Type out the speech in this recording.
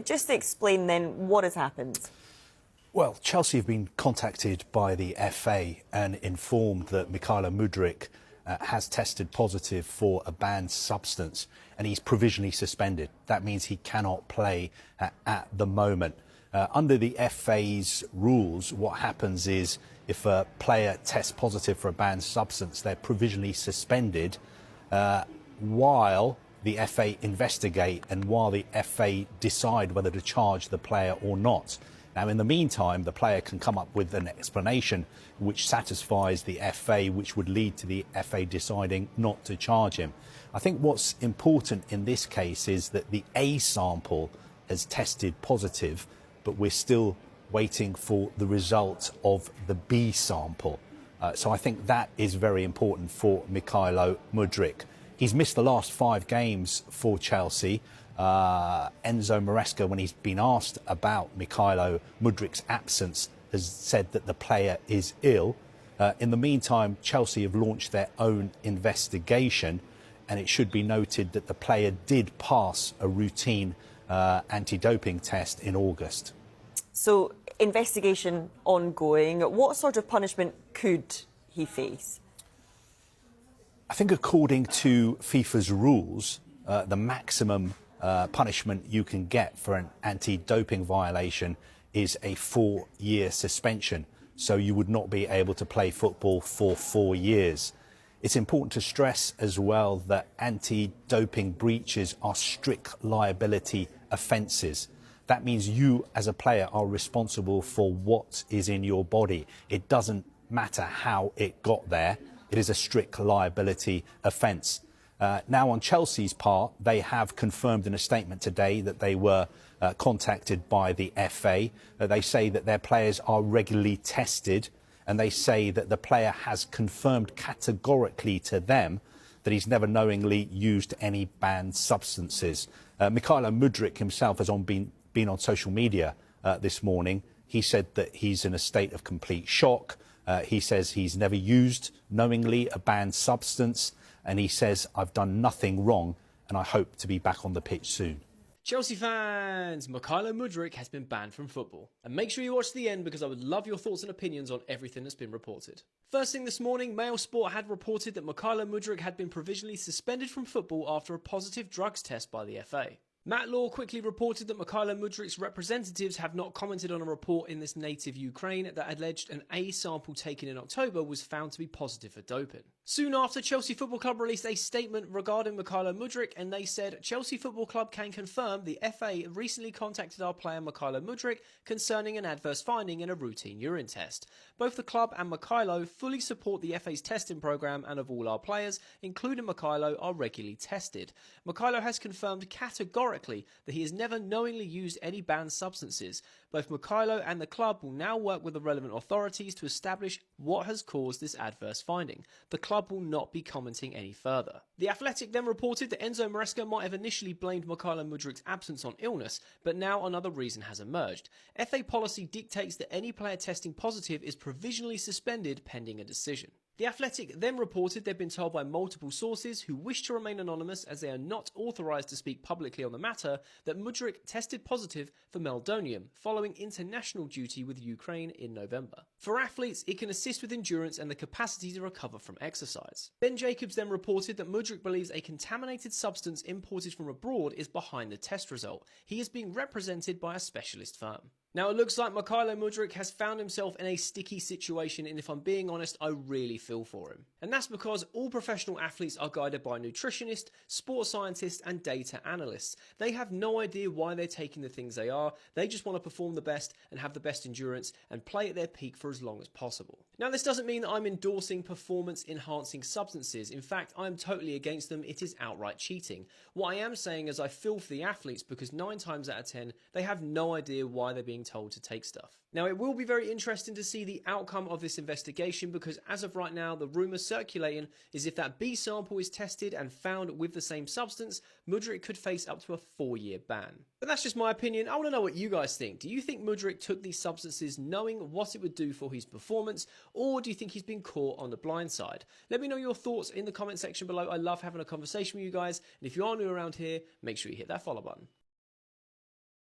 Just explain then what has happened. Well, Chelsea have been contacted by the FA and informed that Mykhailo Mudryk has tested positive for a banned substance and he's provisionally suspended. That means he cannot play at the moment. Under the FA's rules, what happens is if a player tests positive for a banned substance, they're provisionally suspended while the FA investigate and while the FA decide whether to charge the player or not. Now, in the meantime, the player can come up with an explanation which satisfies the FA, which would lead to the FA deciding not to charge him. I think what's important in this case is that the A sample has tested positive, but we're still waiting for the result of the B sample. So I think that is very important for Mykhailo Mudryk. He's missed the last 5 games for Chelsea. Enzo Maresca, when he's been asked about Mykhailo Mudryk's absence, has said that the player is ill. In the meantime, Chelsea have launched their own investigation, and it should be noted that the player did pass a routine anti-doping test in August. So, investigation ongoing. What sort of punishment could he face? I think according to FIFA's rules, the maximum punishment you can get for an anti-doping violation is a 4-year suspension. So you would not be able to play football for 4 years. It's important to stress as well that anti-doping breaches are strict liability offences. That means you as a player are responsible for what is in your body. It doesn't matter how it got there. It is a strict liability offence. Now, on Chelsea's part, they have confirmed in a statement today that they were contacted by the FA. They say that their players are regularly tested, and they say that the player has confirmed categorically to them that he's never knowingly used any banned substances. Mykhailo Mudryk himself has been on social media this morning. He said that he's in a state of complete shock. He says he's never used knowingly a banned substance. And he says, I've done nothing wrong, and I hope to be back on the pitch soon. Chelsea fans, Mykhailo Mudryk has been banned from football. And make sure you watch the end because I would love your thoughts and opinions on everything that's been reported. First thing this morning, Mail Sport had reported that Mykhailo Mudryk had been provisionally suspended from football after a positive drugs test by the FA. Matt Law quickly reported that Mykhailo Mudryk's representatives have not commented on a report in this native Ukraine that alleged an A sample taken in October was found to be positive for doping. Soon after, Chelsea Football Club released a statement regarding Mykhailo Mudryk, and they said, Chelsea Football Club can confirm the FA recently contacted our player Mykhailo Mudryk concerning an adverse finding in a routine urine test. Both the club and Mykhailo fully support the FA's testing programme, and of all our players, including Mykhailo, are regularly tested. Mykhailo has confirmed categorically that he has never knowingly used any banned substances. Both Mykhailo and the club will now work with the relevant authorities to establish what has caused this adverse finding. The club will not be commenting any further. The Athletic then reported that Enzo Maresca might have initially blamed Mykhailo Mudryk's absence on illness, but now another reason has emerged. FA policy dictates that any player testing positive is provisionally suspended pending a decision. The Athletic then reported they've been told by multiple sources who wish to remain anonymous as they are not authorised to speak publicly on the matter that Mudryk tested positive for meldonium following international duty with Ukraine in November. For athletes, it can assist with endurance and the capacity to recover from exercise. Ben Jacobs then reported that Mudryk believes a contaminated substance imported from abroad is behind the test result. He is being represented by a specialist firm. Now, it looks like Mykhailo Mudryk has found himself in a sticky situation, and if I'm being honest, I really feel for him. And that's because all professional athletes are guided by nutritionists, sports scientists, and data analysts. They have no idea why they're taking the things they are. They just want to perform the best and have the best endurance and play at their peak for as long as possible. Now, this doesn't mean that I'm endorsing performance-enhancing substances. In fact, I'm totally against them. It is outright cheating. What I am saying is I feel for the athletes because 9 times out of 10, they have no idea why they're being told to take stuff. Now, it will be very interesting to see the outcome of this investigation because as of right now, the rumour circulating is if that B sample is tested and found with the same substance, Mudryk could face up to a 4-year ban. But that's just my opinion. I want to know what you guys think. Do you think Mudryk took these substances knowing what it would do for his performance, or do you think he's been caught on the blind side? Let me know your thoughts in the comment section below. I love having a conversation with you guys, and if you are new around here, make sure you hit that follow button.